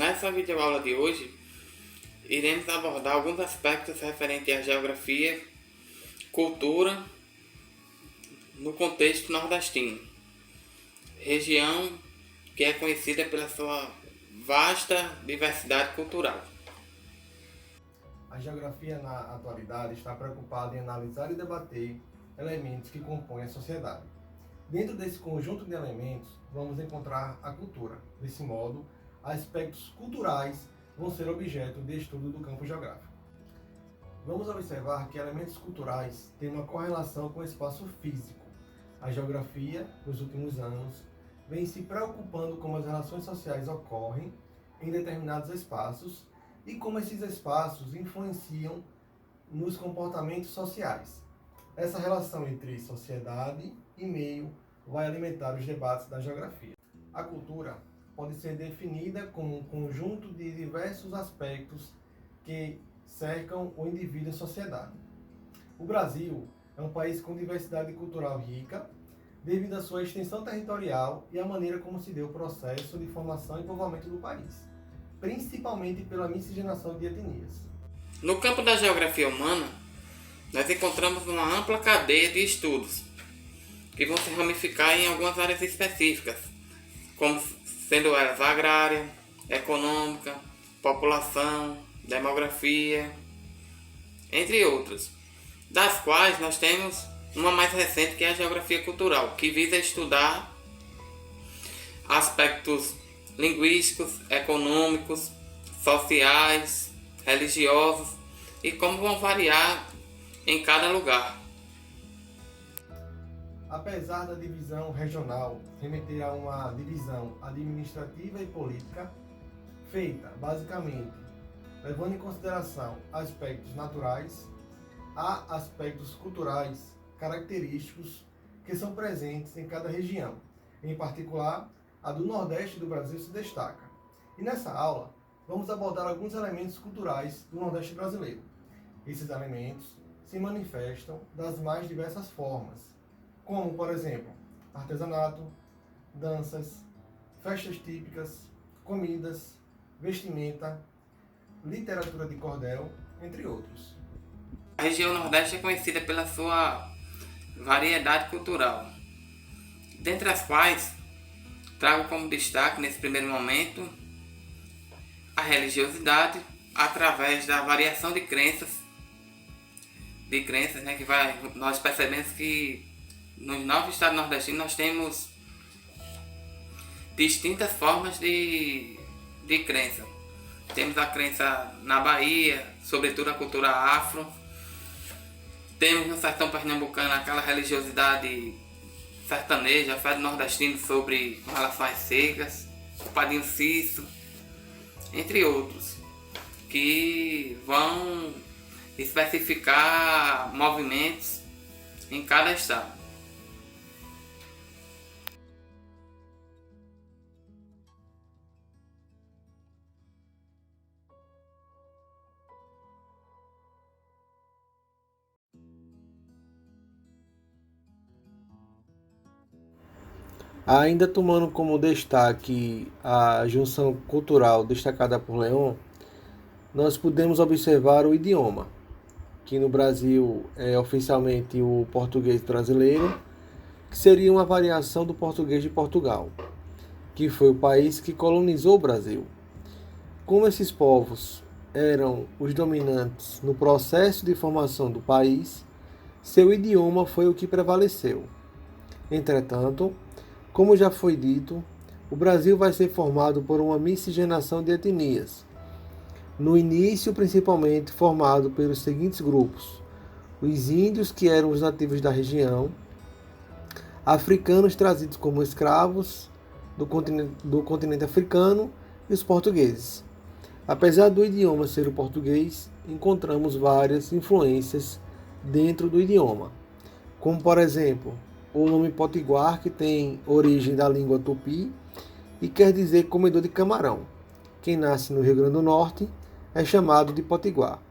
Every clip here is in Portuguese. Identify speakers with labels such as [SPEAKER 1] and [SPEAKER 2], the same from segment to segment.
[SPEAKER 1] Nessa videoaula de hoje, iremos abordar alguns aspectos referentes à geografia, cultura, no contexto nordestino, região que é conhecida pela sua vasta diversidade cultural.
[SPEAKER 2] A geografia, na atualidade, está preocupada em analisar e debater elementos que compõem a sociedade. Dentro desse conjunto de elementos, vamos encontrar a cultura. Desse modo, aspectos culturais vão ser objeto de estudo do campo geográfico. Vamos observar que elementos culturais têm uma correlação com o espaço físico. A geografia, nos últimos anos, vem se preocupando com como as relações sociais ocorrem em determinados espaços e como esses espaços influenciam nos comportamentos sociais. Essa relação entre sociedade e meio vai alimentar os debates da geografia. A cultura pode ser definida como um conjunto de diversos aspectos que cercam o indivíduo em sociedade. O Brasil é um país com diversidade cultural rica, devido à sua extensão territorial e à maneira como se deu o processo de formação e povoamento do país, principalmente pela miscigenação de etnias.
[SPEAKER 1] No campo da geografia humana, nós encontramos uma ampla cadeia de estudos que vão se ramificar em algumas áreas específicas, como sendo elas agrária, econômica, população, demografia, entre outras, das quais nós temos uma mais recente que é a geografia cultural, que visa estudar aspectos linguísticos, econômicos, sociais, religiosos e como vão variar em cada lugar.
[SPEAKER 2] Apesar da divisão regional remeter a uma divisão administrativa e política, feita basicamente levando em consideração aspectos naturais, há aspectos culturais característicos que são presentes em cada região. Em particular, a do Nordeste do Brasil se destaca. E nessa aula, vamos abordar alguns elementos culturais do Nordeste brasileiro. Esses elementos se manifestam das mais diversas formas, como, por exemplo, artesanato, danças, festas típicas, comidas, vestimenta, literatura de cordel, entre outros.
[SPEAKER 1] A região Nordeste é conhecida pela sua variedade cultural, dentre as quais trago como destaque nesse primeiro momento a religiosidade através da variação de crenças, né, nós percebemos que nos 9 estados nordestinos nós temos distintas formas de crença. Temos a crença na Bahia, sobretudo a cultura afro. Temos no sertão pernambucano aquela religiosidade sertaneja, fé do nordestino com relação às secas, o Padrinho Cício, entre outros, que vão especificar movimentos em cada estado.
[SPEAKER 2] Ainda tomando como destaque a junção cultural destacada por Leon, nós podemos observar o idioma, que no Brasil é oficialmente o português brasileiro, que seria uma variação do português de Portugal, que foi o país que colonizou o Brasil. Como esses povos eram os dominantes no processo de formação do país, seu idioma foi o que prevaleceu. Entretanto, como já foi dito, o Brasil vai ser formado por uma miscigenação de etnias. No início, principalmente formado pelos seguintes grupos: os índios, que eram os nativos da região, africanos trazidos como escravos do continente africano e os portugueses. Apesar do idioma ser o português, encontramos várias influências dentro do idioma, como por exemplo, o nome potiguar, que tem origem da língua tupi e quer dizer comedor de camarão. Quem nasce no Rio Grande do Norte é chamado de potiguar.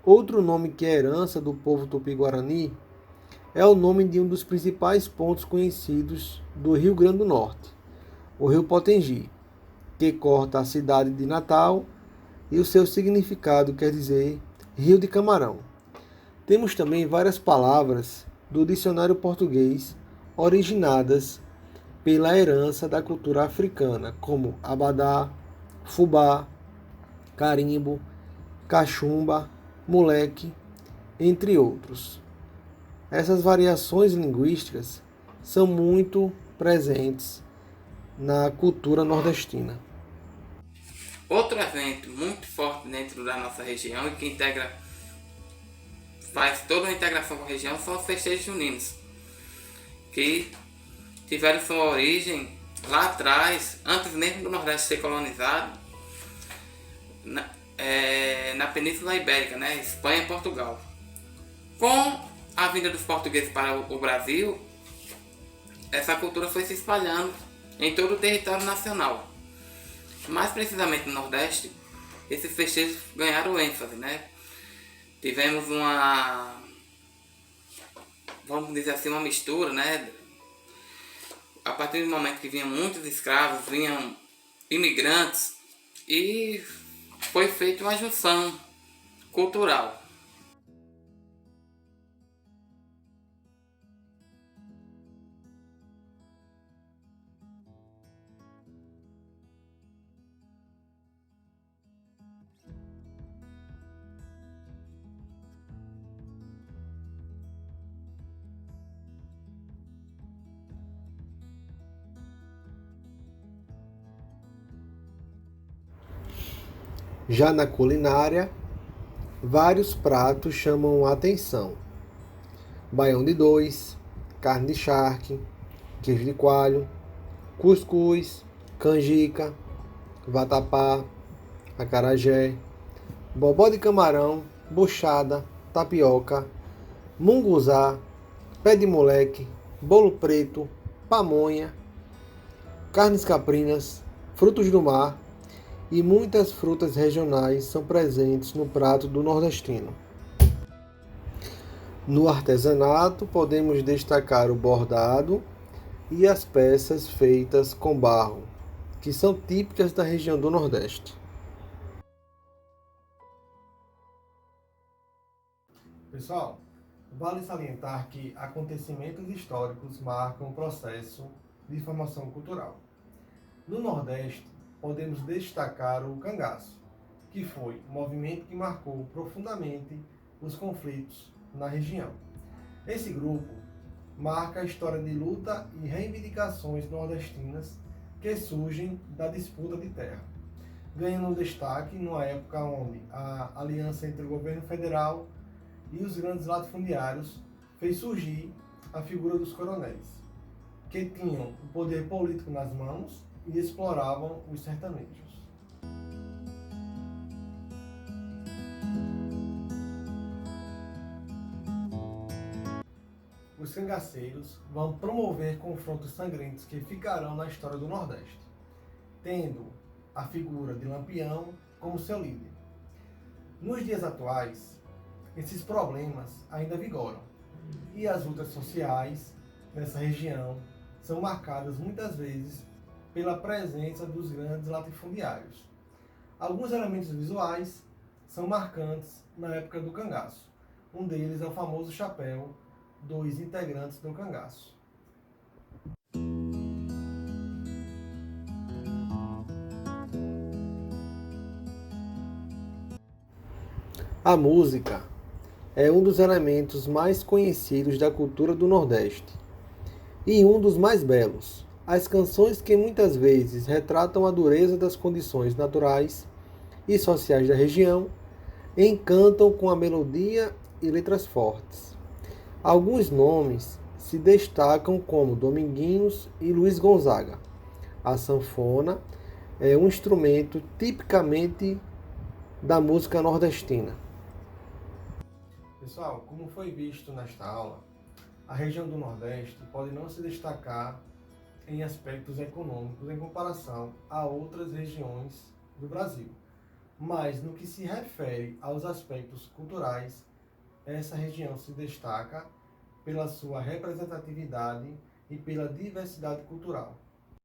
[SPEAKER 2] Outro nome que é herança do povo tupi-guarani é o nome de um dos principais pontos conhecidos do Rio Grande do Norte, o Rio Potengi. que corta a cidade de Natal, e o seu significado quer dizer rio de camarão. Temos também várias palavras do dicionário português originadas pela herança da cultura africana, como abadá, fubá, carimbo, cachumba, moleque, entre outros. Essas variações linguísticas são muito presentes na cultura nordestina.
[SPEAKER 1] Outro evento muito forte dentro da nossa região e que faz toda a integração com a região são os festejos juninos, que tiveram sua origem lá atrás, antes mesmo do Nordeste ser colonizado, na Península Ibérica, né? Espanha e Portugal. Com a vinda dos portugueses para o Brasil, essa cultura foi se espalhando em todo o território nacional. Mais precisamente no Nordeste, esses festejos ganharam ênfase, né? Tivemos vamos dizer assim, uma mistura, né? A partir do momento que vinham muitos escravos, vinham imigrantes, e foi feita uma junção cultural.
[SPEAKER 2] Já na culinária, vários pratos chamam a atenção: baião de dois, carne de charque, queijo de coalho, cuscuz, canjica, vatapá, acarajé, bobó de camarão, buchada, tapioca, munguzá, pé de moleque, bolo preto, pamonha, carnes caprinas, frutos do mar e muitas frutas regionais são presentes no prato do nordestino. No artesanato, podemos destacar o bordado e as peças feitas com barro, que são típicas da região do Nordeste. Pessoal, vale salientar que acontecimentos históricos marcam o processo de formação cultural. No Nordeste, podemos destacar o cangaço, que foi um movimento que marcou profundamente os conflitos na região. Esse grupo marca a história de luta e reivindicações nordestinas que surgem da disputa de terra, ganhando destaque numa época onde a aliança entre o governo federal e os grandes latifundiários fez surgir a figura dos coronéis, que tinham o poder político nas mãos e exploravam os sertanejos. Os cangaceiros vão promover confrontos sangrentos que ficarão na história do Nordeste, tendo a figura de Lampião como seu líder. Nos dias atuais, esses problemas ainda vigoram, e as lutas sociais nessa região são marcadas muitas vezes pela presença dos grandes latifundiários. Alguns elementos visuais são marcantes na época do cangaço. Um deles é o famoso chapéu dos integrantes do cangaço. A música é um dos elementos mais conhecidos da cultura do Nordeste e um dos mais belos. As canções, que muitas vezes retratam a dureza das condições naturais e sociais da região, encantam com a melodia e letras fortes. Alguns nomes se destacam como Dominguinhos e Luiz Gonzaga. A sanfona é um instrumento tipicamente da música nordestina. Pessoal, como foi visto nesta aula, a região do Nordeste pode não se destacar em aspectos econômicos em comparação a outras regiões do Brasil. Mas no que se refere aos aspectos culturais, essa região se destaca pela sua representatividade e pela diversidade cultural.